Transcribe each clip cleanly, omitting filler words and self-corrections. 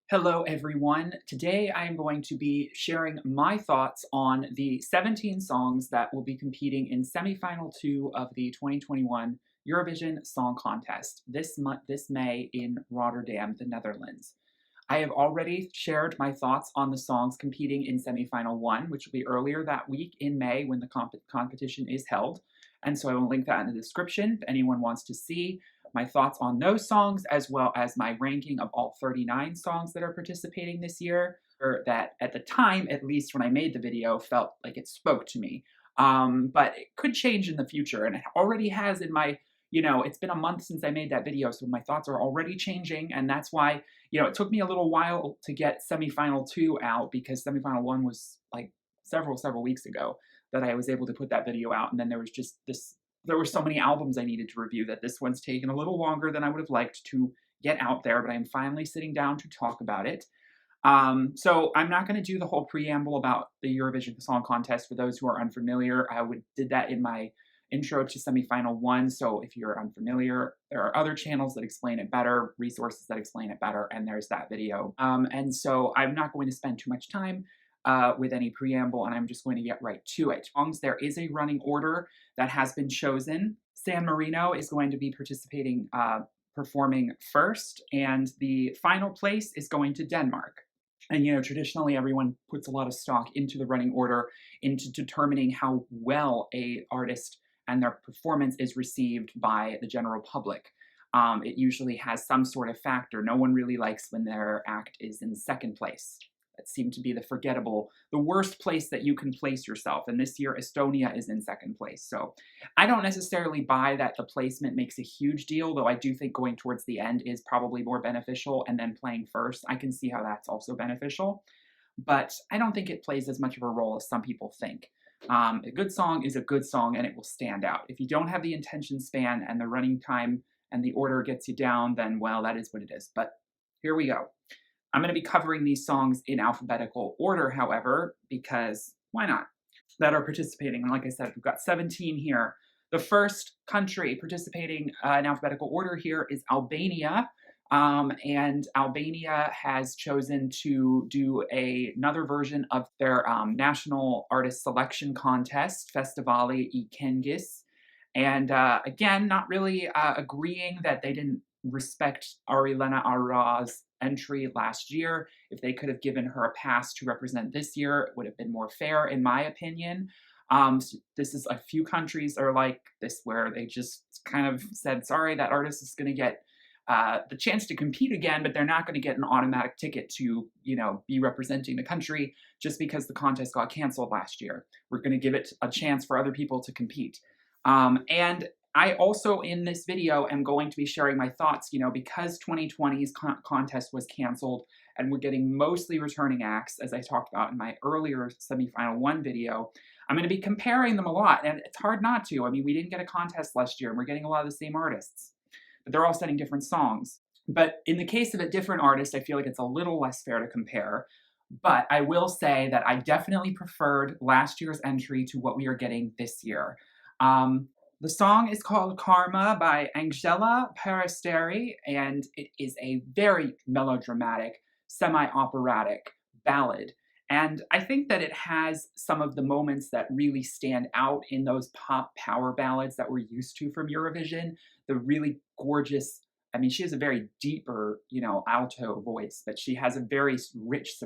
Hello, everyone. Today I'm going to be sharing my thoughts on the 17 songs that will be competing in semifinal 2 of the 2021 Eurovision Song Contest this May in Rotterdam, the Netherlands. I have already shared my thoughts on the songs competing in semifinal 1, which will be earlier that week in May when the competition is held. And so I will link that in the description if anyone wants to see my thoughts on those songs, as well as my ranking of all 39 songs that are participating this year, or that at the time, at least when I made the video, felt like it spoke to me. But it could change in the future, and it already has in my, it's been a month since I made that video, so my thoughts are already changing, and that's why, it took me a little while to get semifinal 2 out, because semifinal 1 was like several weeks ago that I was able to put that video out, and then there was just there were so many albums I needed to review that this one's taken a little longer than I would have liked to get out there, but I'm finally sitting down to talk about it. So I'm not going to do the whole preamble about the Eurovision Song Contest for those who are unfamiliar. I did that in my intro to semifinal 1, so if you're unfamiliar, there are other channels that explain it better, resources that explain it better, and there's that video. And so I'm not going to spend too much time with any preamble, and I'm just going to get right to it. There is a running order that has been chosen. San Marino is going to be performing first, and the final place is going to Denmark. And, traditionally everyone puts a lot of stock into the running order, into determining how well an artist and their performance is received by the general public. It usually has some sort of factor. No one really likes when their act is in second place. That seemed to be the worst place that you can place yourself. And this year, Estonia is in second place. So I don't necessarily buy that the placement makes a huge deal, though I do think going towards the end is probably more beneficial, and then playing first, I can see how that's also beneficial. But I don't think it plays as much of a role as some people think. A good song is a good song, and it will stand out. If you don't have the attention span and the running time and the order gets you down, then, well, that is what it is. But here we go. I'm going to be covering these songs in alphabetical order, however, because why not? That are participating. And like I said, we've got 17 here. The first country participating in alphabetical order here is Albania. And Albania has chosen to do another version of their national artist selection contest, Festivali I Kengis. And again, not really agreeing that they didn't respect Arilena Ara's entry last year. If they could have given her a pass to represent this year, it would have been more fair, in my opinion. This is a few countries are like this, where they just kind of said, sorry, that artist is going to get the chance to compete again, but they're not going to get an automatic ticket to, be representing the country just because the contest got canceled last year. We're going to give it a chance for other people to compete. And I also, in this video, am going to be sharing my thoughts, because 2020's contest was canceled and we're getting mostly returning acts, as I talked about in my earlier semifinal 1 video. I'm going to be comparing them a lot, and it's hard not to. I mean, we didn't get a contest last year, and we're getting a lot of the same artists, but they're all sending different songs. But in the case of a different artist, I feel like it's a little less fair to compare. But I will say that I definitely preferred last year's entry to what we are getting this year. The song is called Karma by Angela Peristeri, and it is a very melodramatic, semi-operatic ballad. And I think that it has some of the moments that really stand out in those pop power ballads that we're used to from Eurovision. The really gorgeous, she has a very deeper, alto voice, but she has a very rich,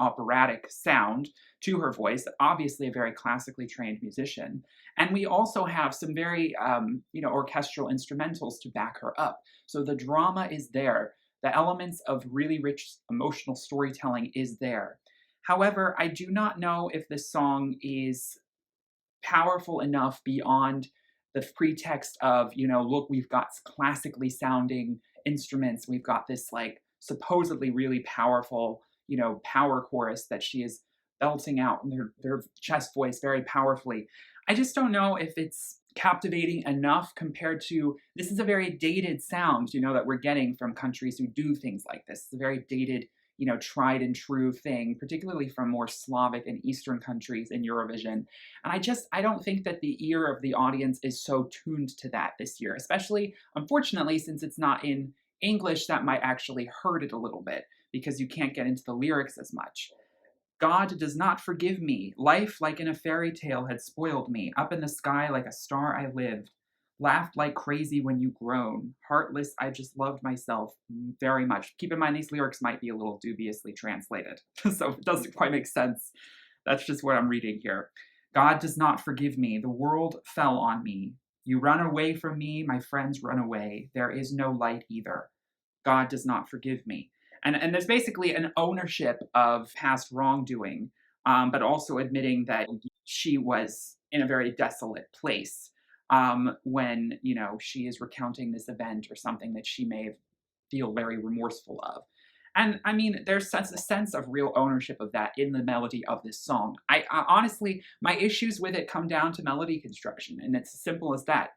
operatic sound to her voice, obviously a very classically trained musician. And we also have some very, orchestral instrumentals to back her up. So the drama is there. The elements of really rich emotional storytelling is there. However, I do not know if this song is powerful enough beyond the pretext of, look, we've got classically sounding instruments. We've got this supposedly really powerful, power chorus that she is belting out in their chest voice very powerfully. I just don't know if it's captivating enough compared to, this is a very dated sound, that we're getting from countries who do things like this. It's a very dated, tried and true thing, particularly from more Slavic and Eastern countries in Eurovision. And I don't think that the ear of the audience is so tuned to that this year, especially, unfortunately, since it's not in English, that might actually hurt it a little bit. because you can't get into the lyrics as much. God does not forgive me. Life, like in a fairy tale, had spoiled me. Up in the sky, like a star, I lived. Laughed like crazy when you groan. Heartless, I just loved myself very much. Keep in mind, these lyrics might be a little dubiously translated, so it doesn't quite make sense. That's just what I'm reading here. God does not forgive me. The world fell on me. You run away from me. My friends run away. There is no light either. God does not forgive me. And there's basically an ownership of past wrongdoing, but also admitting that she was in a very desolate place when, you know, she is recounting this event or something that she may feel very remorseful of. And I mean, there's a sense of real ownership of that in the melody of this song. I honestly, my issues with it come down to melody construction, and it's as simple as that.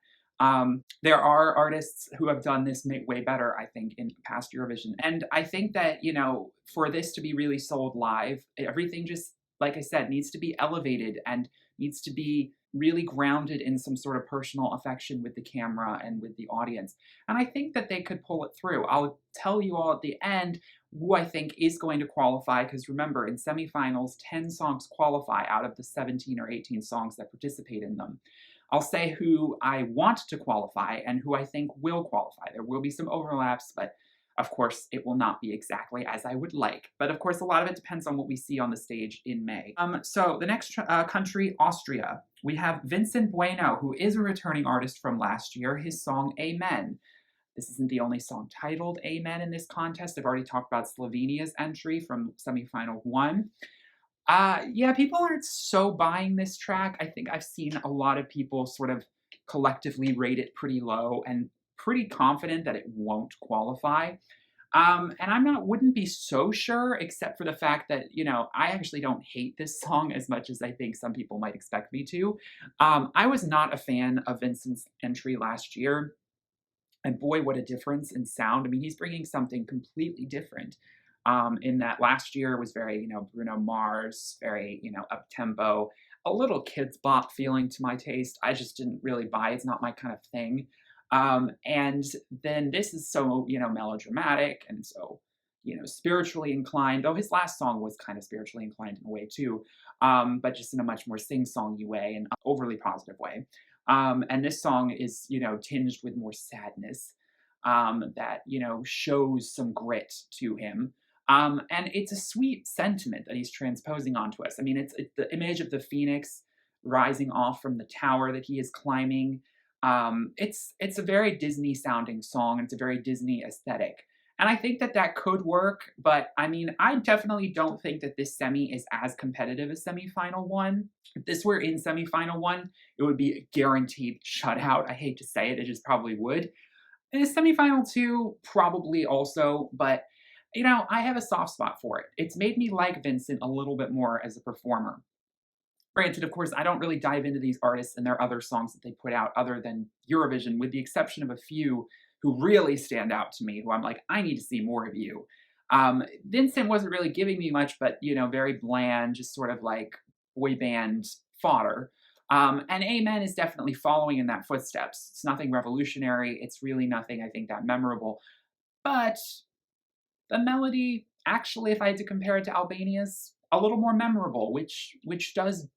There are artists who have done this way better, I think, in past Eurovision. And I think that, you know, for this to be really sold live, everything just, like I said, needs to be elevated and needs to be really grounded in some sort of personal affection with the camera and with the audience. And I think that they could pull it through. I'll tell you all at the end who I think is going to qualify, because remember, in semifinals, 10 songs qualify out of the 17 or 18 songs that participate in them. I'll say who I want to qualify and who I think will qualify. There will be some overlaps, but of course, it will not be exactly as I would like. But of course, a lot of it depends on what we see on the stage in May. So the next country, Austria. We have Vincent Bueno, who is a returning artist from last year. His song, Amen. This isn't the only song titled Amen in this contest. I've already talked about Slovenia's entry from semifinal 1. Yeah, people aren't so buying this track. I think I've seen a lot of people sort of collectively rate it pretty low and pretty confident that it won't qualify. And wouldn't be so sure, except for the fact that, you know, I actually don't hate this song as much as I think some people might expect me to. I was not a fan of Vincent's entry last year. And boy, what a difference in sound. I mean, he's bringing something completely different. In that last year was very, you know, Bruno Mars, very, you know, up-tempo, a little Kids Bop feeling to my taste. I just didn't really buy it. It's not my kind of thing. And then this is so, you know, melodramatic and so, you know, spiritually inclined, though his last song was kind of spiritually inclined in a way too, but just in a much more sing-songy way and overly positive way. And this song is, you know, tinged with more sadness that, you know, shows some grit to him. And it's a sweet sentiment that he's transposing onto us. I mean, it's the image of the phoenix rising off from the tower that he is climbing. It's a very Disney sounding song. It's a very Disney aesthetic. And I think that that could work, but I mean, I definitely don't think that this semi is as competitive as semifinal 1. If this were in semifinal 1, it would be a guaranteed shutout. I hate to say it, it just probably would. In semifinal 2, probably also, but you know, I have a soft spot for it. It's made me like Vincent a little bit more as a performer. Granted, of course, I don't really dive into these artists and their other songs that they put out other than Eurovision, with the exception of a few who really stand out to me, who I'm like, I need to see more of you. Vincent wasn't really giving me much, but, you know, very bland, just sort of like boy band fodder. And Amen is definitely following in that footsteps. It's nothing revolutionary. It's really nothing, I think, that memorable. But the melody, actually, if I had to compare it to Albania's, a little more memorable, which does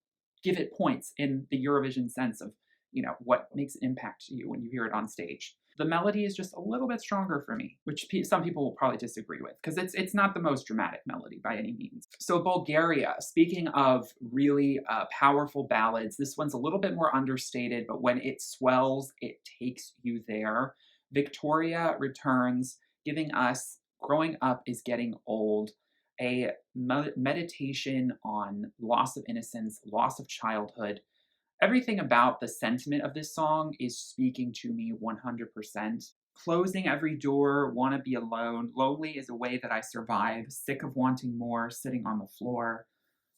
give it points in the Eurovision sense of, you know, what makes an impact to you when you hear it on stage. The melody is just a little bit stronger for me, which some people will probably disagree with, because it's not the most dramatic melody by any means. So Bulgaria, speaking of really powerful ballads, this one's a little bit more understated, but when it swells, it takes you there. Victoria returns, giving us Growing Up is Getting Old, a meditation on loss of innocence, loss of childhood. Everything about the sentiment of this song is speaking to me 100%. Closing every door, wanna be alone, lonely is a way that I survive, sick of wanting more, sitting on the floor,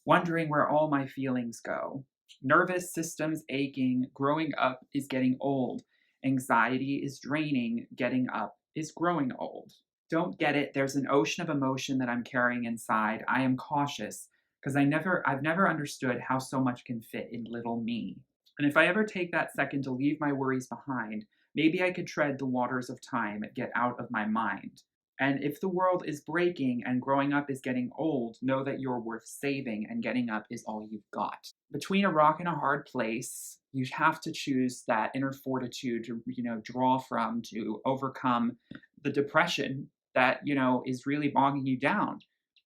wondering where all my feelings go. Nervous systems aching, growing up is getting old. Anxiety is draining, getting up is growing old. Don't get it, there's an ocean of emotion that I'm carrying inside. I am cautious, because I've never understood how so much can fit in little me. And if I ever take that second to leave my worries behind, maybe I could tread the waters of time, get out of my mind. And if the world is breaking and growing up is getting old, know that you're worth saving and getting up is all you've got. Between a rock and a hard place, you have to choose that inner fortitude to, draw from to overcome the depression that, is really bogging you down.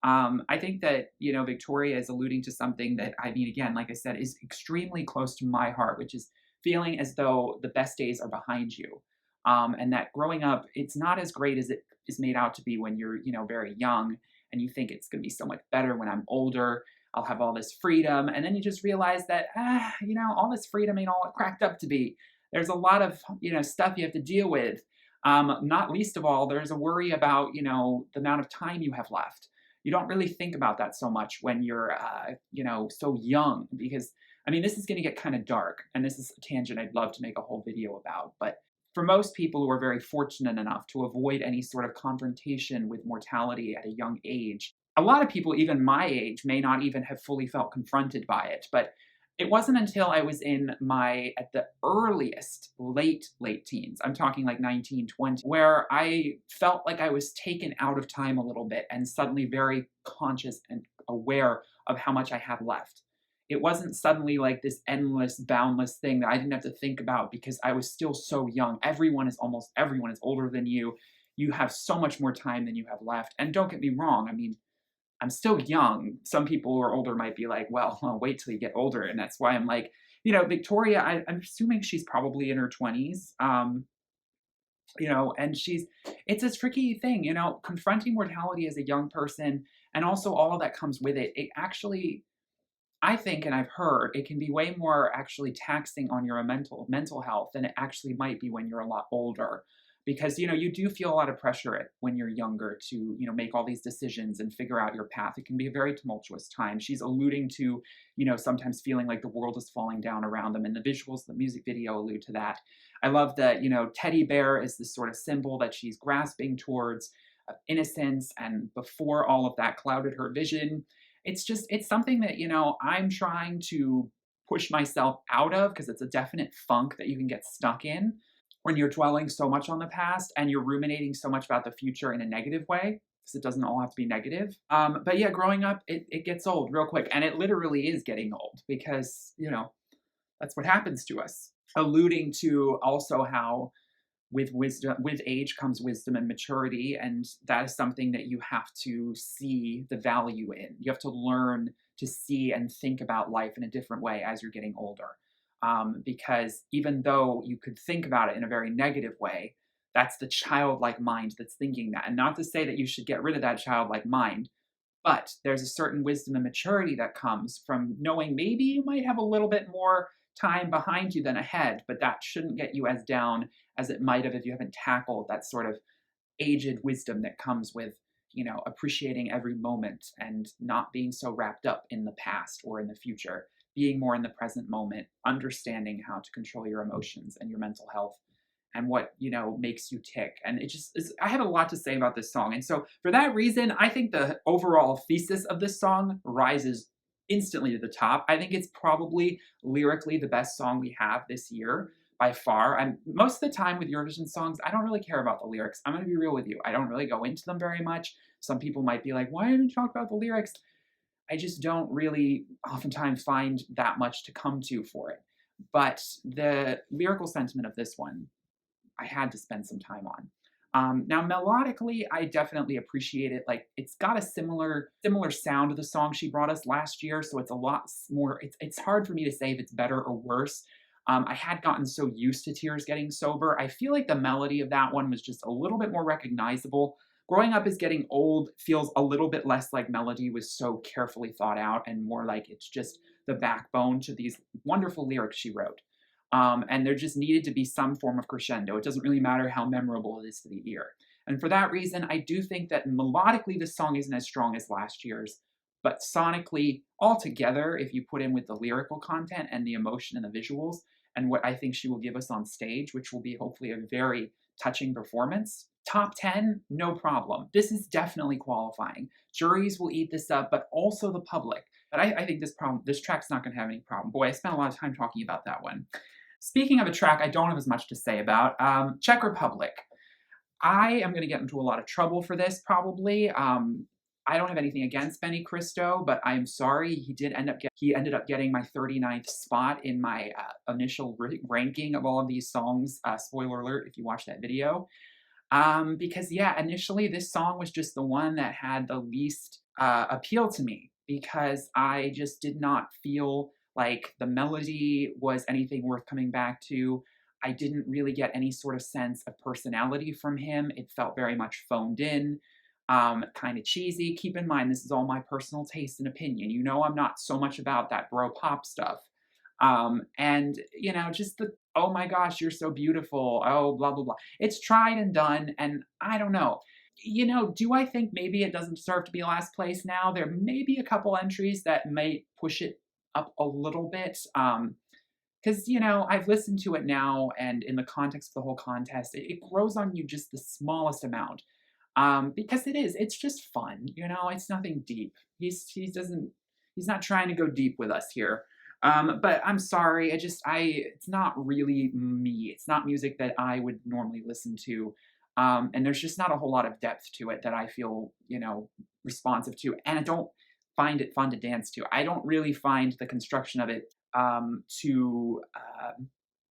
I think that, Victoria is alluding to something that, I mean, again, like I said, is extremely close to my heart, which is feeling as though the best days are behind you. And that growing up, it's not as great as it is made out to be when you're, very young and you think it's going to be so much better when I'm older. I'll have all this freedom. And then you just realize that, all this freedom ain't all it cracked up to be. There's a lot of, stuff you have to deal with. Not least of all, there's a worry about, the amount of time you have left. You don't really think about that so much when you're, so young, because, I mean, this is going to get kind of dark, and this is a tangent I'd love to make a whole video about. But for most people who are very fortunate enough to avoid any sort of confrontation with mortality at a young age, a lot of people, even my age, may not even have fully felt confronted by it. But it wasn't until I was at the earliest, late teens, I'm talking like 19, 20, where I felt like I was taken out of time a little bit and suddenly very conscious and aware of how much I had left. It wasn't suddenly like this endless, boundless thing that I didn't have to think about because I was still so young. Almost everyone is older than you. You have so much more time than you have left. And don't get me wrong, I mean, I'm still young. Some people who are older might be like, well, I'll wait till you get older. And that's why I'm like, Victoria, I'm assuming she's probably in her 20s. And it's a tricky thing, confronting mortality as a young person and also all of that comes with it. It actually, I think, and I've heard, it can be way more actually taxing on your mental health than it actually might be when you're a lot older. Because, you do feel a lot of pressure when you're younger to, make all these decisions and figure out your path. It can be a very tumultuous time. She's alluding to, sometimes feeling like the world is falling down around them. And the visuals, the music video allude to that. I love that, teddy bear is this sort of symbol that she's grasping towards of innocence. And before all of that clouded her vision, it's something that, I'm trying to push myself out of because it's a definite funk that you can get stuck in when you're dwelling so much on the past and you're ruminating so much about the future in a negative way, because it doesn't all have to be negative. But yeah, growing up, it gets old real quick. And it literally is getting old because, that's what happens to us. Alluding to also how with age comes wisdom and maturity. And that is something that you have to see the value in. You have to learn to see and think about life in a different way as you're getting older. Because even though you could think about it in a very negative way, that's the childlike mind that's thinking that. And not to say that you should get rid of that childlike mind, but there's a certain wisdom and maturity that comes from knowing maybe you might have a little bit more time behind you than ahead, but that shouldn't get you as down as it might have if you haven't tackled that sort of aged wisdom that comes with, appreciating every moment and not being so wrapped up in the past or in the future. Being more in the present moment, understanding how to control your emotions and your mental health and what, makes you tick. And I have a lot to say about this song. And so for that reason, I think the overall thesis of this song rises instantly to the top. I think it's probably lyrically the best song we have this year by far. And most of the time with Eurovision songs, I don't really care about the lyrics. I'm going to be real with you. I don't really go into them very much. Some people might be like, why didn't you talk about the lyrics? I just don't really oftentimes find that much to come to for it. But the lyrical sentiment of this one, I had to spend some time on. Now, melodically, I definitely appreciate it. Like, it's got a similar sound to the song she brought us last year, so it's a lot more, it's hard for me to say if it's better or worse. I had gotten so used to Tears Getting Sober. I feel like the melody of that one was just a little bit more recognizable. Growing Up is Getting Old feels a little bit less like melody was so carefully thought out and more like it's just the backbone to these wonderful lyrics she wrote. And there just needed to be some form of crescendo. It doesn't really matter how memorable it is to the ear. And for that reason, I do think that melodically this song isn't as strong as last year's, but sonically, altogether, if you put in with the lyrical content and the emotion and the visuals, and what I think she will give us on stage, which will be hopefully a very touching performance, top 10, no problem. This is definitely qualifying. Juries will eat this up, but also the public. But I think this track's not going to have any problem. Boy, I spent a lot of time talking about that one. Speaking of a track I don't have as much to say about, Czech Republic. I am going to get into a lot of trouble for this probably. I don't have anything against Benny Cristo, but I'm sorry he ended up getting my 39th spot in my initial ranking of all of these songs. Spoiler alert if you watch that video. Because yeah, initially this song was just the one that had the least appeal to me because I just did not feel like the melody was anything worth coming back to. I didn't really get any sort of sense of personality from him. It felt very much phoned in, kind of cheesy. Keep in mind, this is all my personal taste and opinion. You know, I'm not so much about that bro pop stuff. And, you know, just the, oh my gosh, you're so beautiful. Oh, blah, blah, blah. It's tried and done. And I don't know. You know, do I think maybe it doesn't deserve to be last place now? There may be a couple entries that may push it up a little bit. Because, you know, I've listened to it now, and in the context of the whole contest, it grows on you just the smallest amount. Because it's just fun, you know, it's nothing deep. He's not trying to go deep with us here. But I'm sorry, it's not really me. It's not music that I would normally listen to. And there's just not a whole lot of depth to it that I feel, you know, responsive to. And I don't find it fun to dance to. I don't really find the construction of it to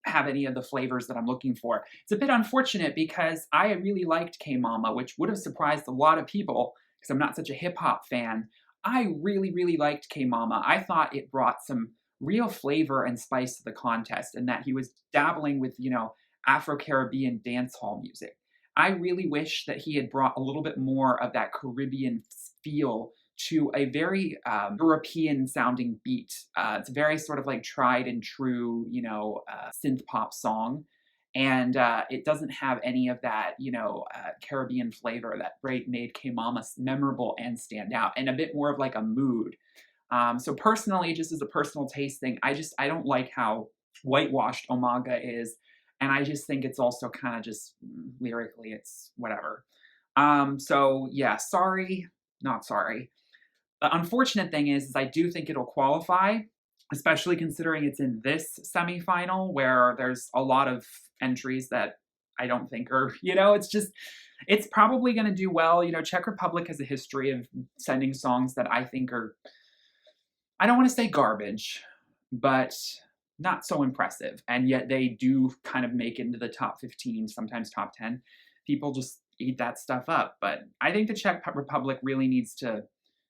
have any of the flavors that I'm looking for. It's a bit unfortunate because I really liked K-Mama, which would have surprised a lot of people because I'm not such a hip hop fan. I really, really liked K-Mama. I thought it brought some real flavor and spice to the contest and that he was dabbling with, you know, Afro-Caribbean dance hall music. I really wish that he had brought a little bit more of that Caribbean feel to a very European sounding beat. It's very sort of like tried and true, you know, synth pop song. And it doesn't have any of that, you know, Caribbean flavor that made K-Mama memorable and stand out, and a bit more of like a mood. So personally, just as a personal taste thing, I don't like how whitewashed Umaga is. And I just think it's also kind of just lyrically, it's whatever. So yeah, sorry, not sorry. The unfortunate thing is I do think it'll qualify, especially considering it's in this semifinal where there's a lot of entries that I don't think are, you know, it's probably going to do well. You know, Czech Republic has a history of sending songs that I think are, I don't want to say garbage, but not so impressive. And yet they do kind of make it into the top 15, sometimes top 10. People just eat that stuff up. But I think the Czech Republic really needs to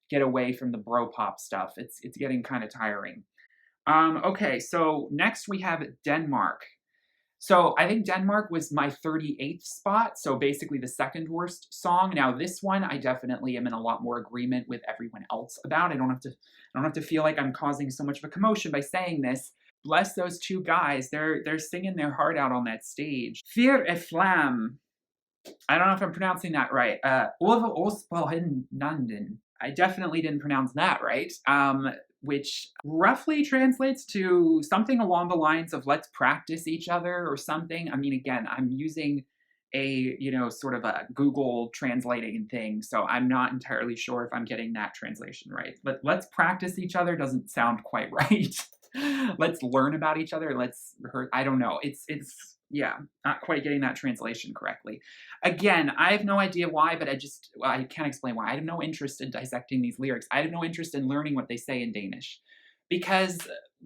get away from the bro pop stuff. It's getting kind of tiring. Okay, so next we have Denmark. So I think Denmark was my 38th spot, so basically the second worst song. Now this one I definitely am in a lot more agreement with everyone else about. I don't have to feel like I'm causing so much of a commotion by saying this. Bless those two guys. They're singing their heart out on that stage. Fyr e Flam. I don't know if I'm pronouncing that right. Ove Ospohen Nanden. I definitely didn't pronounce that right, which roughly translates to something along the lines of let's practice each other or something. I mean, again, I'm using a, you know, sort of a Google translating thing, so I'm not entirely sure if I'm getting that translation right. But let's practice each other doesn't sound quite right. Let's learn about each other. Let's rehearse. I don't know. It's yeah, not quite getting that translation correctly. Again, I have no idea why, but I can't explain why. I have no interest in dissecting these lyrics. I have no interest in learning what they say in Danish. Because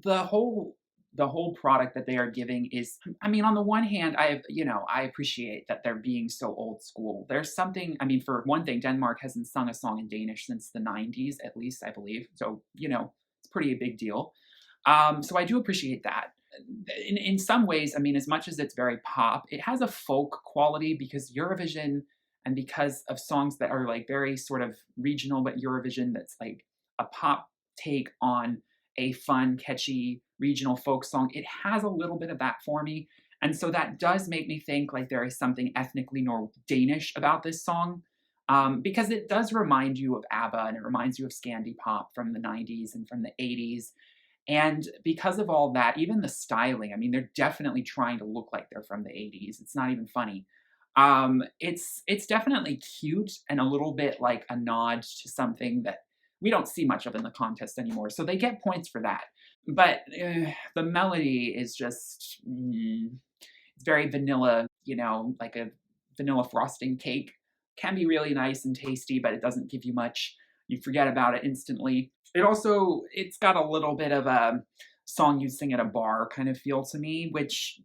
the whole product that they are giving is, I mean, on the one hand, I appreciate that they're being so old school. There's something, I mean, for one thing, Denmark hasn't sung a song in Danish since the 90s, at least, I believe. So, you know, it's pretty a big deal. So I do appreciate that. In some ways, I mean, as much as it's very pop, it has a folk quality because Eurovision and because of songs that are like very sort of regional, but Eurovision that's like a pop take on a fun, catchy regional folk song, it has a little bit of that for me. And so that does make me think like there is something ethnically Danish about this song. Because it does remind you of ABBA and it reminds you of Scandi pop from the 90s and from the 80s. And because of all that, even the styling, I mean, they're definitely trying to look like they're from the 80s. It's not even funny. It's definitely cute and a little bit like a nod to something that we don't see much of in the contest anymore. So they get points for that. But the melody is just, it's very vanilla, you know, like a vanilla frosting cake. Can be really nice and tasty, but it doesn't give you much. You forget about it instantly. It's got a little bit of a song you'd sing at a bar kind of feel to me, which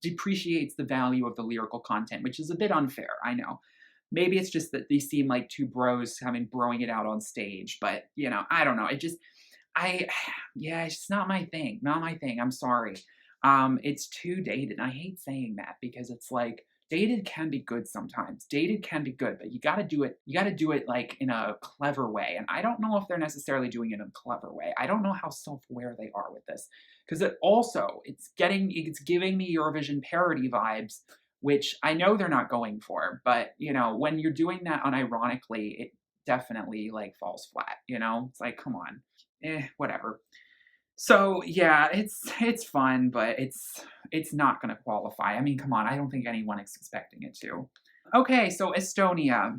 depreciates the value of the lyrical content, which is a bit unfair, I know. Maybe it's just that they seem like two bros broing it out on stage, but I don't know. Yeah, it's just not my thing. Not my thing. I'm sorry. It's too dated. I hate saying that because it's like dated can be good sometimes. Dated can be good, but you got to do it. You got to do it like in a clever way. And I don't know if they're necessarily doing it in a clever way. I don't know how self-aware they are with this because it's giving me Eurovision parody vibes, which I know they're not going for. But when you're doing that unironically, it definitely like falls flat. It's like, come on, whatever. So yeah, it's fun, but it's not going to qualify. I mean, come on, I don't think anyone is expecting it to. Okay, so Estonia,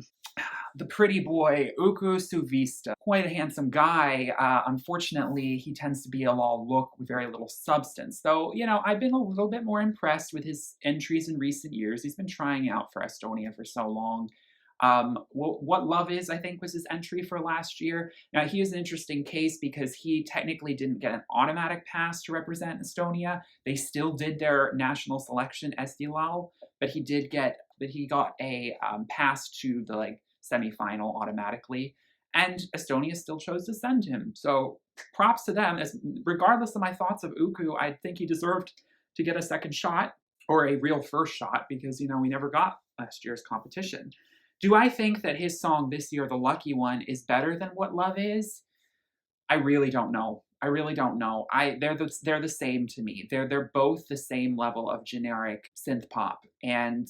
the pretty boy Uku Suvista, quite a handsome guy. Unfortunately, he tends to be a law look with very little substance. Though I've been a little bit more impressed with his entries in recent years. He's been trying out for Estonia for so long. What Love Is, I think, was his entry for last year. Now, he is an interesting case because he technically didn't get an automatic pass to represent Estonia. They still did their national selection, Estilal, but he got a pass to the semifinal automatically, and Estonia still chose to send him. So props to them. Regardless of my thoughts of Uku, I think he deserved to get a second shot, or a real first shot, because we never got last year's competition. Do I think that his song this year, The Lucky One, is better than What Love Is? I really don't know. They're the same to me. They're both the same level of generic synth pop, and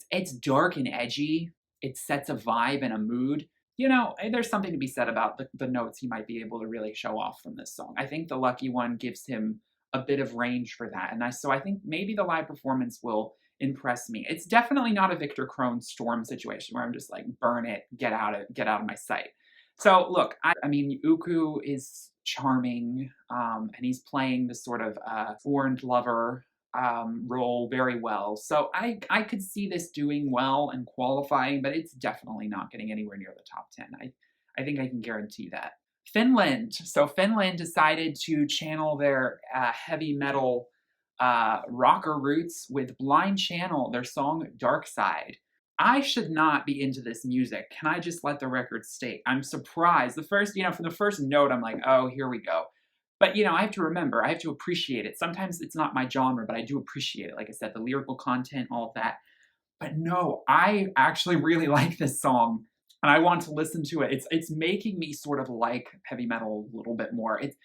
it's dark and edgy. It sets a vibe and a mood. There's something to be said about the notes he might be able to really show off from this song. I think The Lucky One gives him a bit of range for that, and so I think maybe the live performance will impress me. It's definitely not a Victor Crone Storm situation where I'm just like, burn it, get out of my sight. So look, I mean, Uku is charming, and he's playing this sort of foreign lover role very well. So I could see this doing well and qualifying, but it's definitely not getting anywhere near the top 10. I think I can guarantee that. Finland. So Finland decided to channel their heavy metal rocker roots with Blind Channel, their song Dark Side. I should not be into this music. Can I just let the record state? I'm surprised. From the first note, I'm like, oh, here we go. But, I have to remember, I have to appreciate it. Sometimes it's not my genre, but I do appreciate it. Like I said, the lyrical content, all of that. But no, I actually really like this song, and I want to listen to it. It's making me sort of like heavy metal a little bit more. It's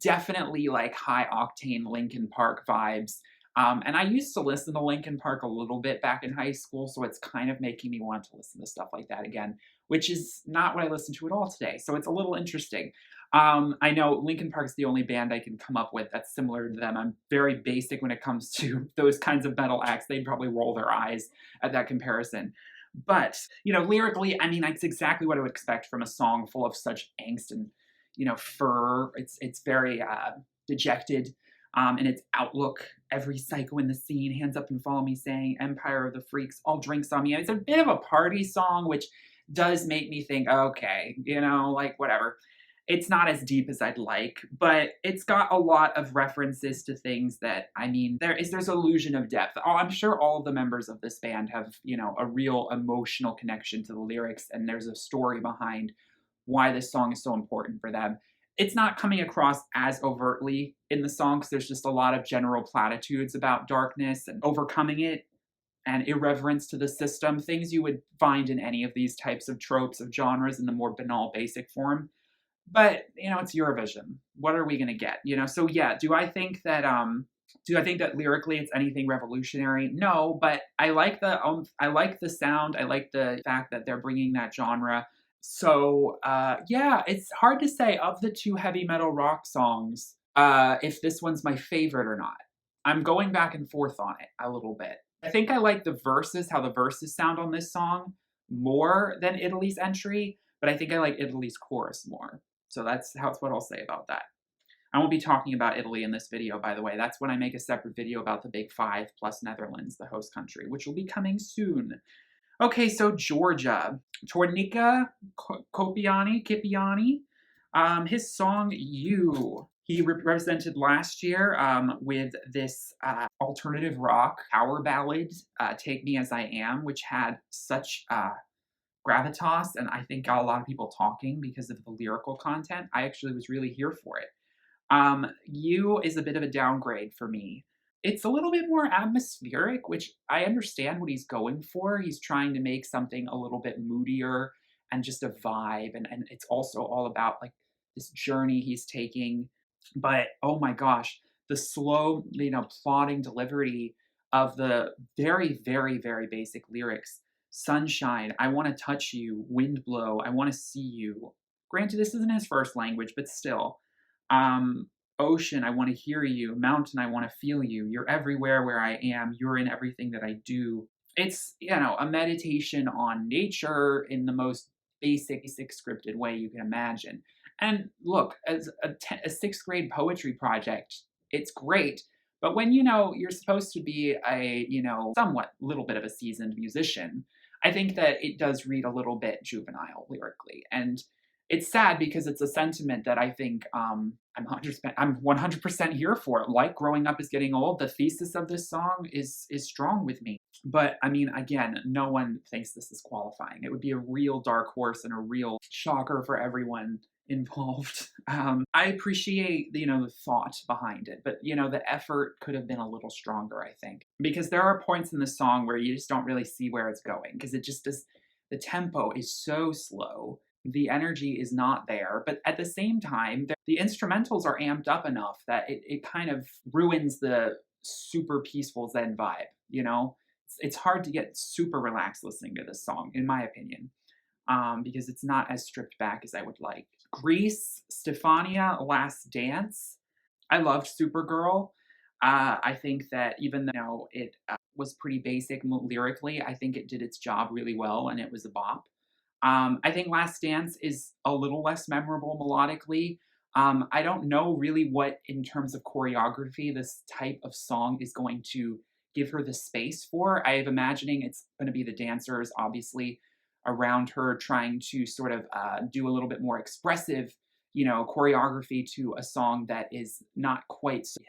definitely like high octane Linkin Park vibes. And I used to listen to Linkin Park a little bit back in high school, so it's kind of making me want to listen to stuff like that again, which is not what I listen to at all today. So it's a little interesting. I know Linkin Park's the only band I can come up with that's similar to them. I'm very basic when it comes to those kinds of metal acts. They'd probably roll their eyes at that comparison. But, lyrically, I mean, it's exactly what I would expect from a song full of such angst and fur. It's very dejected in its outlook. Every psycho in the scene, hands up and follow me, saying Empire of the Freaks, all drinks on me. It's a bit of a party song, which does make me think, okay, whatever. It's not as deep as I'd like, but it's got a lot of references to things that, there's illusion of depth. I'm sure all of the members of this band have, a real emotional connection to the lyrics, and there's a story behind why this song is so important for them. It's not coming across as overtly in the song because there's just a lot of general platitudes about darkness and overcoming it and irreverence to the system, things you would find in any of these types of tropes of genres in the more banal, basic form. But, it's Eurovision. What are we going to get? So yeah, do I think that lyrically it's anything revolutionary? No, but I like the sound. I like the fact that they're bringing that genre. So, yeah, it's hard to say of the two heavy metal rock songs, if this one's my favorite or not. I'm going back and forth on it a little bit. I think I like how the verses sound on this song more than Italy's entry, but I think I like Italy's chorus more. So that's what I'll say about that. I won't be talking about Italy in this video, by the way. That's when I make a separate video about the Big Five plus Netherlands, the host country, which will be coming soon. Okay, so Georgia. Tornika, Kopiani, his song You. He represented last year with this alternative rock power ballad, Take Me As I Am, which had such gravitas, and I think got a lot of people talking because of the lyrical content. I actually was really here for it. You is a bit of a downgrade for me. It's a little bit more atmospheric, which I understand what he's going for. He's trying to make something a little bit moodier and just a vibe. And it's also all about like this journey he's taking. But oh my gosh, the slow, plodding delivery of the very, very, very basic lyrics. Sunshine, I want to touch you. Wind blow, I want to see you. Granted, this isn't his first language, but still. Ocean, I want to hear you. Mountain, I want to feel you. You're everywhere where I am. You're in everything that I do. It's, a meditation on nature in the most basic scripted way you can imagine. And look, as a sixth grade poetry project, it's great. But when, you're supposed to be a, somewhat little bit of a seasoned musician, I think that it does read a little bit juvenile lyrically. And it's sad because it's a sentiment that I think I'm 100% here for. Like Growing Up is Getting Old, the thesis of this song is strong with me. But I mean, again, no one thinks this is qualifying. It would be a real dark horse and a real shocker for everyone involved. I appreciate, the thought behind it, but, the effort could have been a little stronger, I think. Because there are points in the song where you just don't really see where it's going, because it just does, the tempo is so slow. The energy is not there, but at the same time, the instrumentals are amped up enough that it kind of ruins the super peaceful Zen vibe, It's hard to get super relaxed listening to this song, in my opinion, because it's not as stripped back as I would like. Greece, Stefania, Last Dance. I loved Supergirl. I think that even though it was pretty basic lyrically, I think it did its job really well, and it was a bop. I think Last Dance is a little less memorable melodically. I don't know really what, in terms of choreography, this type of song is going to give her the space for. I am imagining it's going to be the dancers, obviously, around her trying to sort of do a little bit more expressive, choreography to a song that is not quite so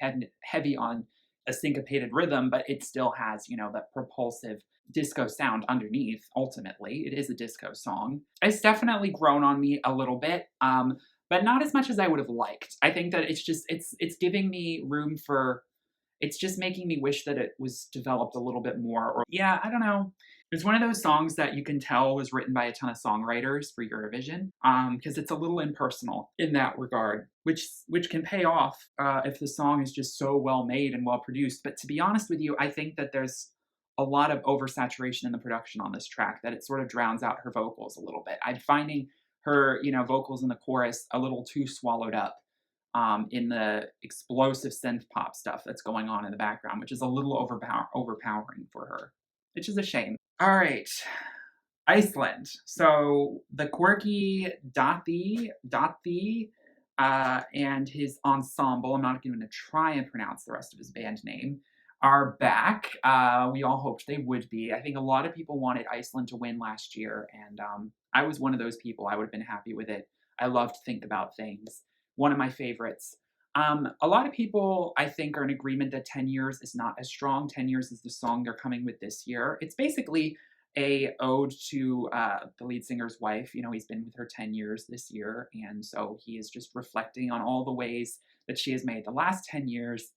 heavy on a syncopated rhythm, but it still has, that propulsive disco sound underneath. Ultimately, it is a disco song. It's definitely grown on me a little bit, but not as much as I would have liked. I think that it's giving me room for, it's just making me wish that it was developed a little bit more. Or yeah, I don't know. It's one of those songs that you can tell was written by a ton of songwriters for Eurovision, because it's a little impersonal in that regard, which can pay off if the song is just so well made and well produced. But to be honest with you, I think that there's a lot of oversaturation in the production on this track, that it sort of drowns out her vocals a little bit. I'm finding her, vocals in the chorus a little too swallowed up in the explosive synth pop stuff that's going on in the background, which is a little overpowering for her, which is a shame. All right, Iceland. So the quirky Dati and his ensemble, I'm not going to try and pronounce the rest of his band name, are back. We all hoped they would be. I think a lot of people wanted Iceland to win last year, and I was one of those people. I would have been happy with it. I love to think about things. One of my favorites. A lot of people, I think, are in agreement that 10 Years is not as strong. 10 Years is the song they're coming with this year. It's basically a ode to the lead singer's wife. He's been with her 10 years this year, and so he is just reflecting on all the ways that she has made the last 10 years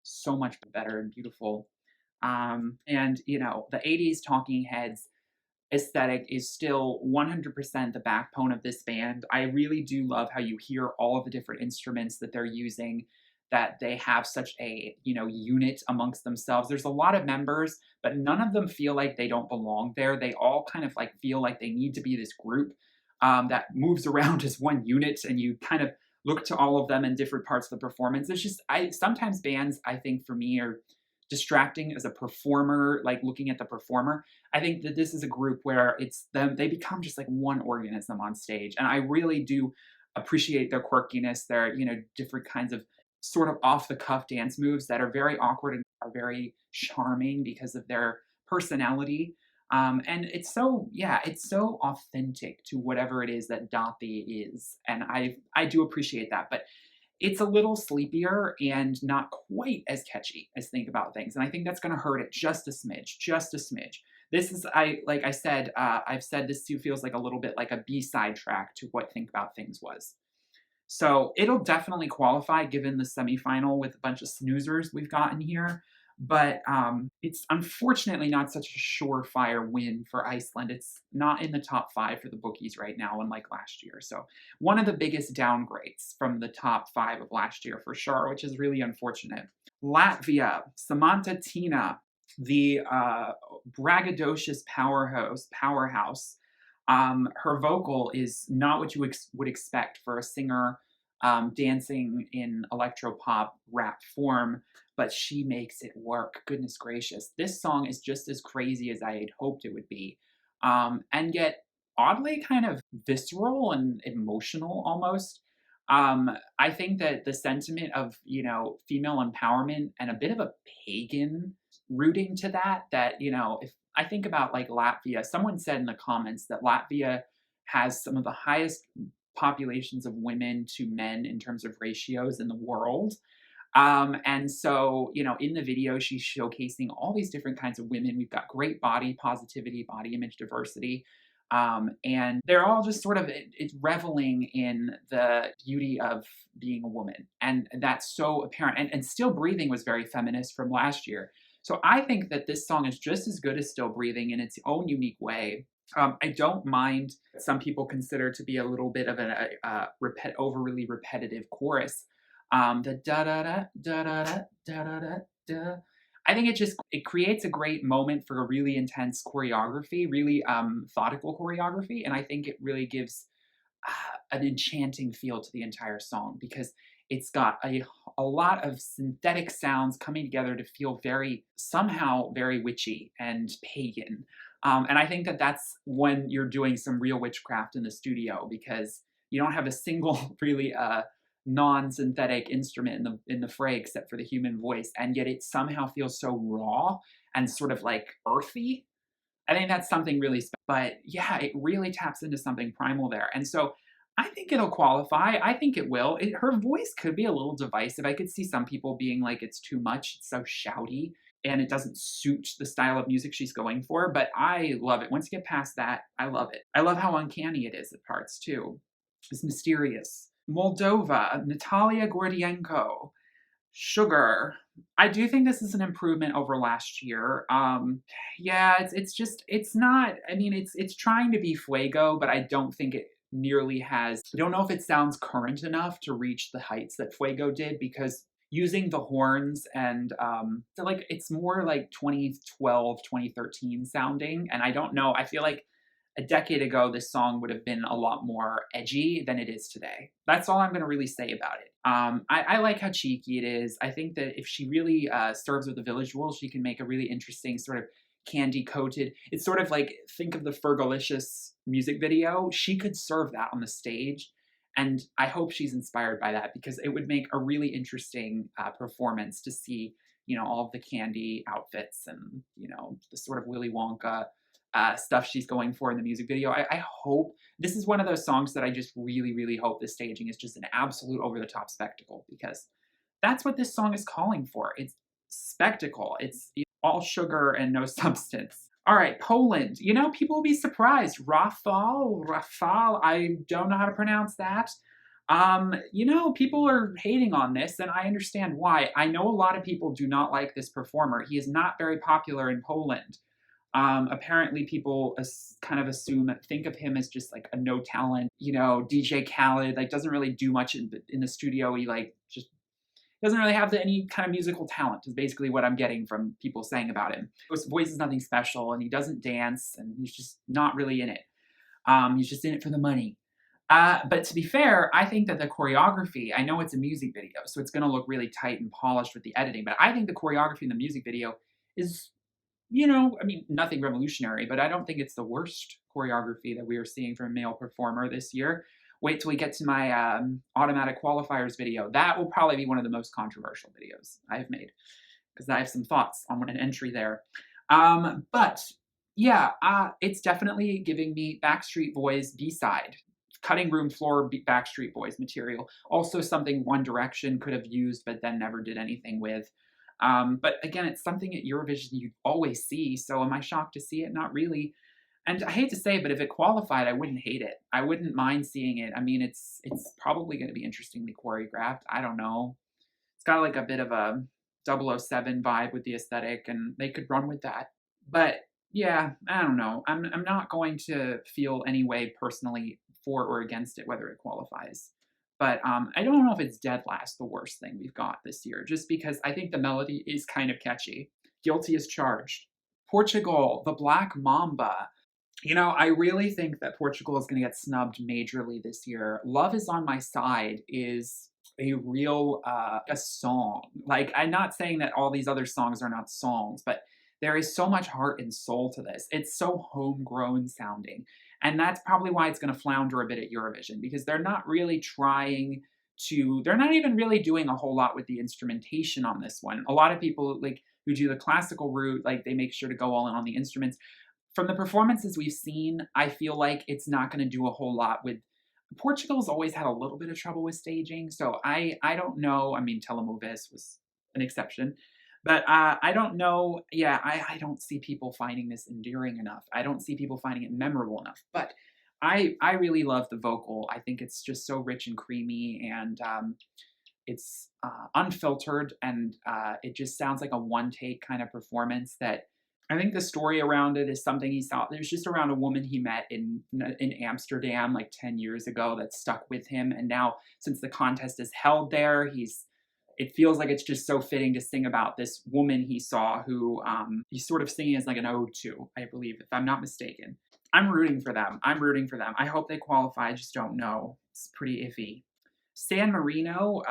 so much better and beautiful. And, the 80s Talking Heads aesthetic is still 100% the backbone of this band. I really do love how you hear all of the different instruments that they're using, that they have such a, unit amongst themselves. There's a lot of members, but none of them feel like they don't belong there. They all kind of like feel like they need to be this group that moves around as one unit, and you kind of look to all of them in different parts of the performance. It's just, sometimes bands, I think for me, are distracting as a performer, like looking at the performer. I think that this is a group where it's them, they become just like one organism on stage. And I really do appreciate their quirkiness, their, different kinds of sort of off the cuff dance moves that are very awkward and are very charming because of their personality. And it's so authentic to whatever it is that Dati is. And I do appreciate that. But it's a little sleepier and not quite as catchy as Think About Things. And I think that's going to hurt it just a smidge, just a smidge. This is, like I said, I've said this too feels like a little bit like a B-side track to what Think About Things was. So it'll definitely qualify given the semifinal with a bunch of snoozers we've gotten here. But it's unfortunately not such a surefire win for Iceland. It's not in the top 5 for the bookies right now, unlike last year. So one of the biggest downgrades from the top 5 of last year for sure, which is really unfortunate. Latvia, Samantha Tina, the braggadocious powerhouse. Her vocal is not what you would expect for a singer dancing in electropop rap form, but she makes it work. Goodness gracious. This song is just as crazy as I had hoped it would be, and yet oddly kind of visceral and emotional almost. I think that the sentiment of, female empowerment and a bit of a pagan rooting to that, if I think about like Latvia, someone said in the comments that Latvia has some of the highest populations of women to men in terms of ratios in the world. And so, in the video, she's showcasing all these different kinds of women. We've got great body positivity, body image diversity. And they're all just sort of it's reveling in the beauty of being a woman. And that's so apparent. And Still Breathing was very feminist from last year. So I think that this song is just as good as Still Breathing in its own unique way. I don't mind some people consider to be a little bit of an overly repetitive chorus. The da da da da da da da da da. I think it creates a great moment for a really intense choreography, really methodical choreography, and I think it really gives an enchanting feel to the entire song because it's got a lot of synthetic sounds coming together to feel somehow very witchy and pagan. And I think that that's when you're doing some real witchcraft in the studio because you don't have a single really non-synthetic instrument in the fray except for the human voice, and yet it somehow feels so raw and sort of like earthy. I think that's something really special. But yeah, it really taps into something primal there. And so I think it'll qualify. I think it will. Her voice could be a little divisive. I could see some people being like, it's too much. It's so shouty and it doesn't suit the style of music she's going for. But I love it. Once you get past that, I love it. I love how uncanny it is at parts too. It's mysterious. Moldova, Natalia Gordienko, Sugar. I do think this is an improvement over last year. It's not, I mean, it's trying to be Fuego, but I don't think it nearly has, I don't know if it sounds current enough to reach the heights that Fuego did because using the horns and it's more like 2012, 2013 sounding. And I don't know, I feel like a decade ago, this song would have been a lot more edgy than it is today. That's all I'm going to really say about it. I like how cheeky it is. I think that if she really serves with the visuals, she can make a really interesting sort of candy-coated. It's sort of like, think of the Fergalicious music video. She could serve that on the stage. And I hope she's inspired by that because it would make a really interesting performance to see, all of the candy outfits and, the sort of Willy Wonka stuff she's going for in the music video. I hope this is one of those songs that I just really, really hope the staging is just an absolute over-the-top spectacle because that's what this song is calling for. It's spectacle. It's all sugar and no substance. All right, Poland. People will be surprised. Rafal, I don't know how to pronounce that. People are hating on this, and I understand why. I know a lot of people do not like this performer. He is not very popular in Poland. Apparently people kind of think of him as just like a no talent, DJ Khaled, like doesn't really do much in the studio. He just doesn't really have any kind of musical talent is basically what I'm getting from people saying about him. His voice is nothing special and he doesn't dance and he's just not really in it. He's just in it for the money. But to be fair, I think that the choreography, I know it's a music video, so it's going to look really tight and polished with the editing, but I think the choreography in the music video is nothing revolutionary, but I don't think it's the worst choreography that we are seeing from a male performer this year. Wait till we get to my automatic qualifiers video. That will probably be one of the most controversial videos I've made, because I have some thoughts on an entry there. But yeah, it's definitely giving me Backstreet Boys B-side, cutting room floor Backstreet Boys material. Also something One Direction could have used, but then never did anything with. But again, it's something at Eurovision you always see. So am I shocked to see it? Not really. And I hate to say it, but if it qualified, I wouldn't hate it. I wouldn't mind seeing it. I mean, it's probably going to be interestingly choreographed. I don't know. It's got like a bit of a 007 vibe with the aesthetic, and they could run with that. But yeah, I don't know. I'm not going to feel any way personally for or against it, whether it qualifies. But I don't know if it's dead last the worst thing we've got this year, just because I think the melody is kind of catchy. Guilty as charged. Portugal, the Black Mamba. You know, I really think that Portugal is going to get snubbed majorly this year. Love Is On My Side is a real a song. Like, I'm not saying that all these other songs are not songs, but there is so much heart and soul to this. It's so homegrown sounding. And that's probably why it's going to flounder a bit at Eurovision, because they're not really trying to, they're not even really doing a whole lot with the instrumentation on this one. A lot of people, like, who do the classical route, like, they make sure to go all in on the instruments. From the performances we've seen, I feel like it's not going to do a whole lot with. Portugal's always had a little bit of trouble with staging, so I don't know. I mean, Telemoves was an exception, but I don't know. Yeah, I don't see people finding this endearing enough. I don't see people finding it memorable enough. But I really love the vocal. I think it's just so rich and creamy, and it's unfiltered, and it just sounds like a one-take kind of performance that. I think the story around it is something he saw. It was just around a woman he met in Amsterdam like 10 years ago that stuck with him. And now, since the contest is held there, it feels like it's just so fitting to sing about this woman he saw who he's sort of singing as like an ode to, I believe, if I'm not mistaken. I'm rooting for them. I'm rooting for them. I hope they qualify. I just don't know. It's pretty iffy. San Marino,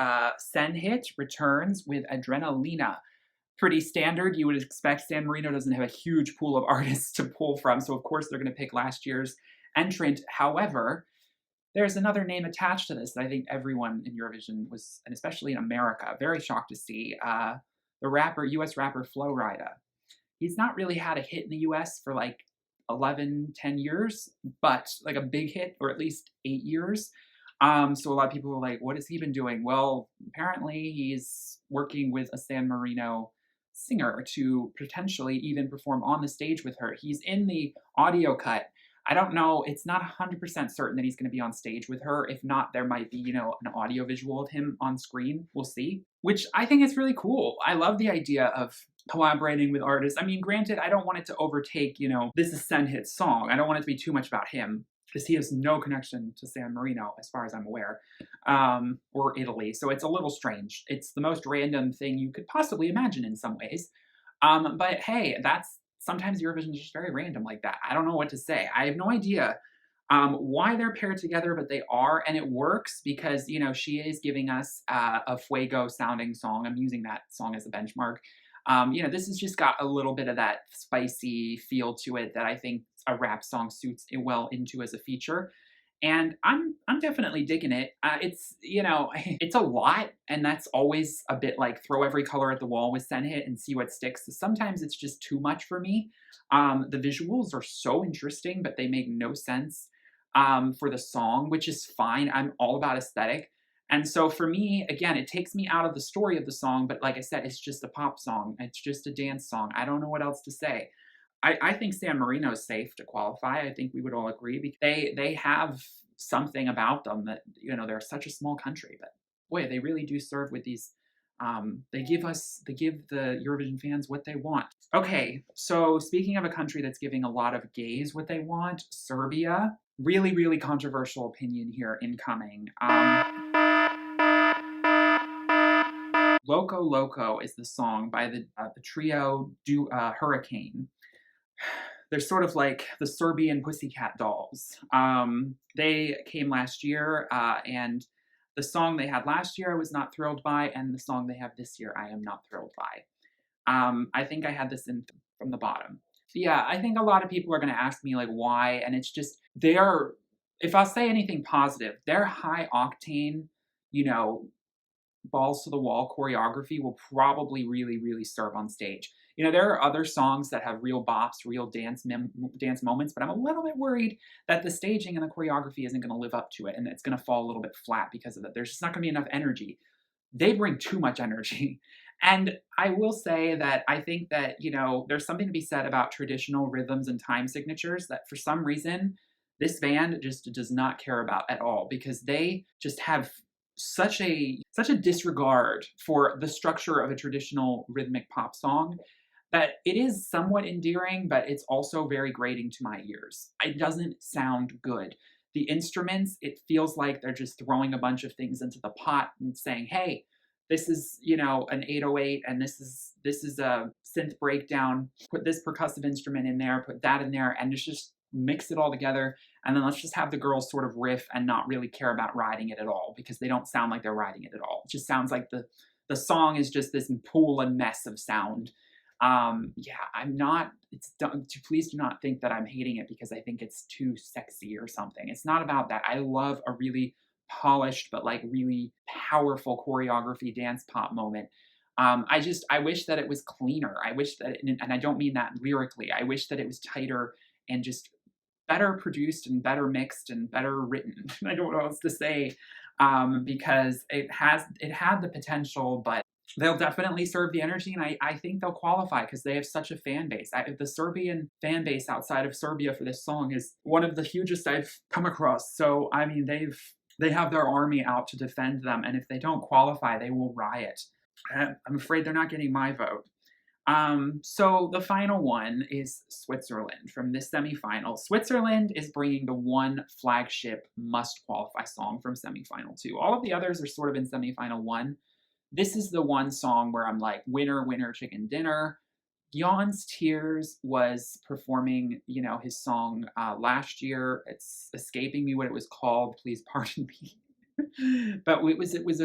Senhit returns with Adrenalina. Pretty standard. You would expect. San Marino doesn't have a huge pool of artists to pull from, so of course they're going to pick last year's entrant. However, there's another name attached to this that I think everyone in Eurovision was, and especially in America, very shocked to see. The US rapper Flo Rida. He's not really had a hit in the US for like 11, 10 years, but like a big hit, or at least 8 years. So a lot of people were like, what has he been doing? Well, apparently he's working with a San Marino singer to potentially even perform on the stage with her. He's in the audio cut. I don't know. It's not 100% certain that he's going to be on stage with her. If not, there might be, an audio visual of him on screen. We'll see. Which I think is really cool. I love the idea of collaborating with artists. I mean, granted, I don't want it to overtake, this is Senhit's song. I don't want it to be too much about him, because he has no connection to San Marino, as far as I'm aware, or Italy. So it's a little strange. It's the most random thing you could possibly imagine in some ways. But hey, sometimes Eurovision is just very random like that. I don't know what to say. I have no idea why they're paired together, but they are, and it works because, she is giving us a Fuego sounding song. I'm using that song as a benchmark. This has just got a little bit of that spicy feel to it that I think a rap song suits it well into as a feature. And I'm definitely digging it. It's, it's a lot, and that's always a bit like throw every color at the wall with Senhit and see what sticks. Sometimes it's just too much for me. The visuals are so interesting, but they make no sense for the song, which is fine. I'm all about aesthetic. And so for me, again, it takes me out of the story of the song, but like I said, it's just a pop song. It's just a dance song. I don't know what else to say. I think San Marino is safe to qualify. I think we would all agree, because they have something about them that, they're such a small country, but boy, they really do serve with these, they give the Eurovision fans what they want. Okay, so speaking of a country that's giving a lot of gays what they want, Serbia, really, really controversial opinion here incoming. Loco Loco is the song by the trio Hurricane. They're sort of like the Serbian Pussycat Dolls. They came last year, and the song they had last year I was not thrilled by, and the song they have this year I am not thrilled by. I think I had this in from the bottom. Yeah, I think a lot of people are going to ask me like why, and it's just they are if I'll say anything positive, their high octane, you know, balls to the wall choreography will probably really, really serve on stage. You know, there are other songs that have real bops, real dance moments, but I'm a little bit worried that the staging and the choreography isn't going to live up to it, and it's going to fall a little bit flat because of it. There's just not going to be enough energy. They bring too much energy. And I will say that I think that, you know, there's something to be said about traditional rhythms and time signatures that for some reason this band just does not care about at all, because they just have such a disregard for the structure of a traditional rhythmic pop song that it is somewhat endearing, but it's also very grating to my ears. It doesn't sound good. The instruments, it feels like they're just throwing a bunch of things into the pot and saying, "Hey, this is, you know, an 808 and this is a synth breakdown. Put this percussive instrument in there, put that in there, and just mix it all together, and then let's just have the girls sort of riff and not really care about riding it at all, because they don't sound like they're riding it at all. It just sounds like the song is just this pool and mess of sound. Yeah, I'm not, please do not think that I'm hating it because I think it's too sexy or something. It's not about that. I love a really polished but like really powerful choreography dance pop moment. I wish that it was cleaner. I wish that, and I don't mean that lyrically, I wish that it was tighter and just better produced and better mixed and better written. I don't know what else to say, because it had the potential, but they'll definitely serve the energy, and I think they'll qualify because they have such a fan base. The Serbian fan base outside of Serbia for this song is one of the hugest I've come across. So I mean, they have their army out to defend them, and if they don't qualify, they will riot. I'm afraid they're not getting my vote. So the final one is Switzerland from this semifinal. Switzerland is bringing the one flagship must qualify song from semifinal 2. All of the others are sort of in semifinal 1. This is the one song where I'm like, winner, winner, chicken dinner. Jan's Tears was performing, you know, his song last year. It's escaping me what it was called. Please pardon me. But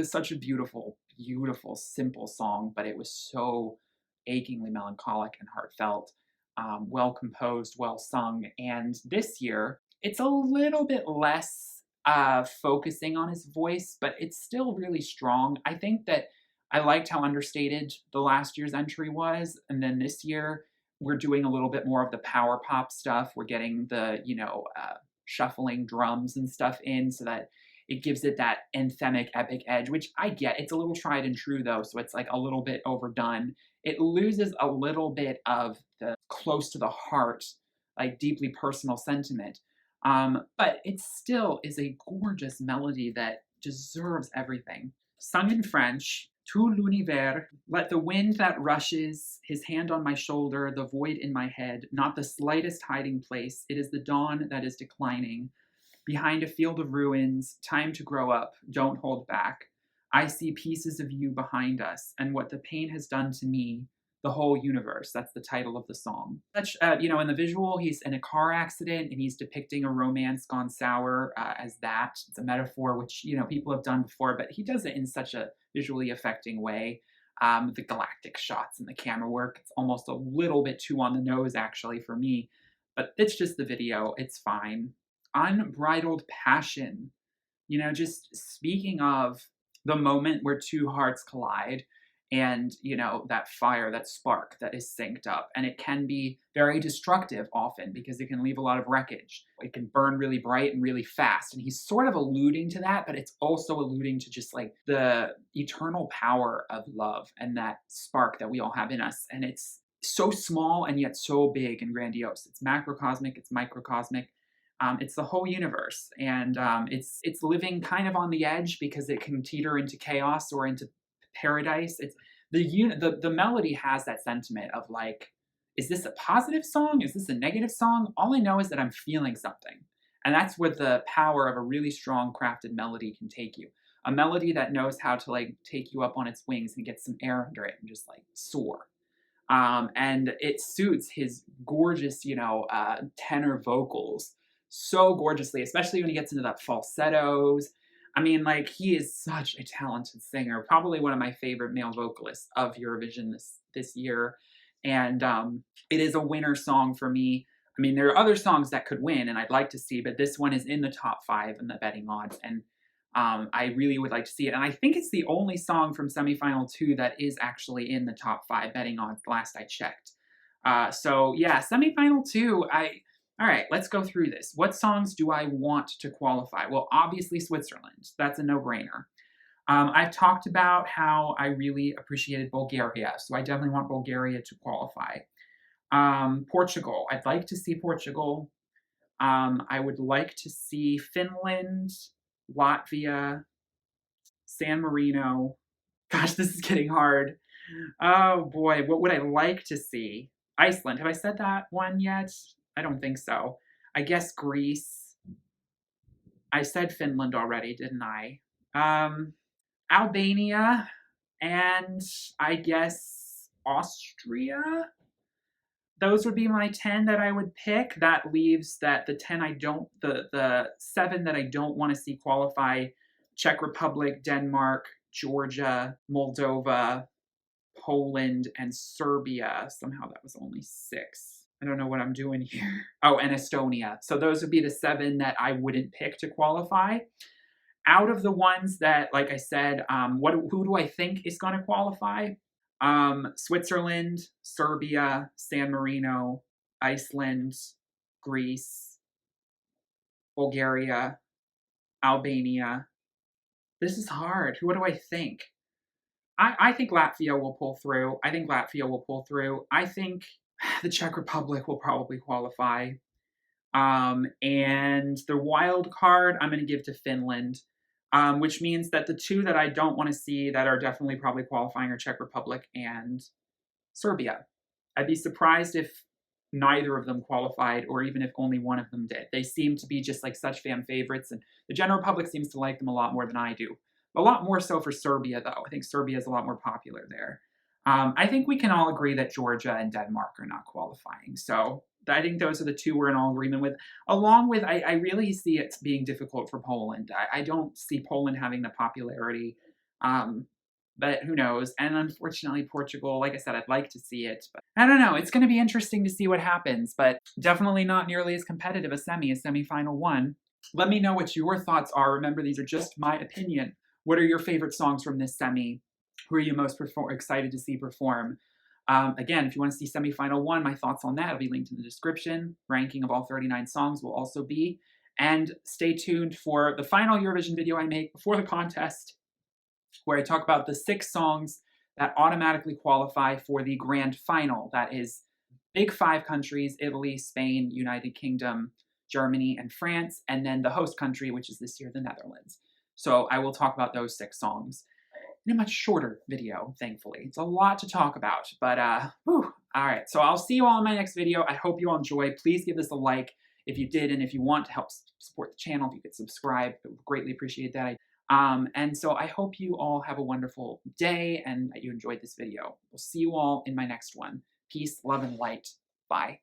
such a beautiful, beautiful, simple song, but it was so achingly melancholic and heartfelt, well composed, well sung. And this year, it's a little bit less focusing on his voice, but it's still really strong. I think that I liked how understated the last year's entry was, and then this year we're doing a little bit more of the power pop stuff. We're getting the, you know, shuffling drums and stuff in so that it gives it that anthemic epic edge, which I get. It's a little tried and true though, so it's like a little bit overdone. It loses a little bit of the close to the heart, like deeply personal sentiment. But it still is a gorgeous melody that deserves everything. Sung in French, tout l'univers, let the wind that rushes, his hand on my shoulder, the void in my head, not the slightest hiding place. It is the dawn that is declining. Behind a field of ruins, time to grow up, don't hold back. I see pieces of you behind us, and what the pain has done to me, the whole universe. That's the title of the song. You know, in the visual, he's in a car accident, and he's depicting a romance gone sour as that. It's a metaphor which, you know, people have done before, but he does it in such a visually affecting way. The galactic shots and the camera work, it's almost a little bit too on the nose, actually, for me. But it's just the video. It's fine. Unbridled passion. You know, just speaking of the moment where two hearts collide and, you know, that fire, that spark that is synced up. And it can be very destructive often because it can leave a lot of wreckage. It can burn really bright and really fast. And he's sort of alluding to that, but it's also alluding to just like the eternal power of love and that spark that we all have in us. And it's so small and yet so big and grandiose. It's macrocosmic, it's microcosmic. It's the whole universe, and it's living kind of on the edge because it can teeter into chaos or into paradise. It's the melody has that sentiment of like, is this a positive song? Is this a negative song? All I know is that I'm feeling something, and that's where the power of a really strong crafted melody can take you. A melody that knows how to like take you up on its wings and get some air under it and just like soar. And it suits his gorgeous, you know, tenor vocals so gorgeously, especially when he gets into that falsettos. I mean, like, he is such a talented singer, probably one of my favorite male vocalists of Eurovision this year. And it is a winner song for me. I mean, there are other songs that could win and I'd like to see, but this one is in the top 5 in the betting odds, and I really would like to see it. And I think it's the only song from semifinal 2 that is actually in the top 5 betting odds last I checked. So yeah, semifinal 2, all right, let's go through this. What songs do I want to qualify? Well, obviously Switzerland. That's a no-brainer. I've talked about how I really appreciated Bulgaria, so I definitely want Bulgaria to qualify. Portugal. I'd like to see Portugal. I would like to see Finland, Latvia, San Marino. Gosh, this is getting hard. Oh boy, what would I like to see? Iceland. Have I said that one yet? I don't think so. I guess Greece. I said Finland already, didn't I? Albania, and I guess Austria. Those would be my 10 that I would pick. That leaves that the 10 I don't, the 7 that I don't want to see qualify: Czech Republic, Denmark, Georgia, Moldova, Poland, and Serbia. Somehow that was only 6. I don't know what I'm doing here. Oh, and Estonia. So those would be the 7 that I wouldn't pick to qualify. Out of the ones that, like I said, who do I think is going to qualify? Switzerland, Serbia, San Marino, Iceland, Greece, Bulgaria, Albania. This is hard. Who do I think? I think Latvia will pull through. I think the Czech Republic will probably qualify. And the wild card, I'm going to give to Finland, which means that the 2 that I don't want to see that are definitely probably qualifying are Czech Republic and Serbia. I'd be surprised if neither of them qualified, or even if only one of them did. They seem to be just like such fan favorites, and the general public seems to like them a lot more than I do. A lot more so for Serbia, though. I think Serbia is a lot more popular there. I think we can all agree that Georgia and Denmark are not qualifying. So I think those are the 2 we're in all agreement with. Along with, I really see it being difficult for Poland. I don't see Poland having the popularity, but who knows? And unfortunately, Portugal, like I said, I'd like to see it. But I don't know. It's going to be interesting to see what happens, but definitely not nearly as competitive a semifinal 1. Let me know what your thoughts are. Remember, these are just my opinion. What are your favorite songs from this semi? Who are you most excited to see perform? Again, if you want to see semifinal 1, my thoughts on that will be linked in the description. Ranking of all 39 songs will also be. And stay tuned for the final Eurovision video I make before the contest, where I talk about the 6 songs that automatically qualify for the grand final. That is big 5 countries: Italy, Spain, United Kingdom, Germany, and France, and then the host country, which is this year the Netherlands. So I will talk about those 6 songs in a much shorter video, thankfully. It's a lot to talk about, but all right. So I'll see you all in my next video. I hope you all enjoy. Please give this a like if you did, and if you want to help support the channel, if you could subscribe, I would greatly appreciate that. And so I hope you all have a wonderful day and that you enjoyed this video. We'll see you all in my next one. Peace, love, and light. Bye.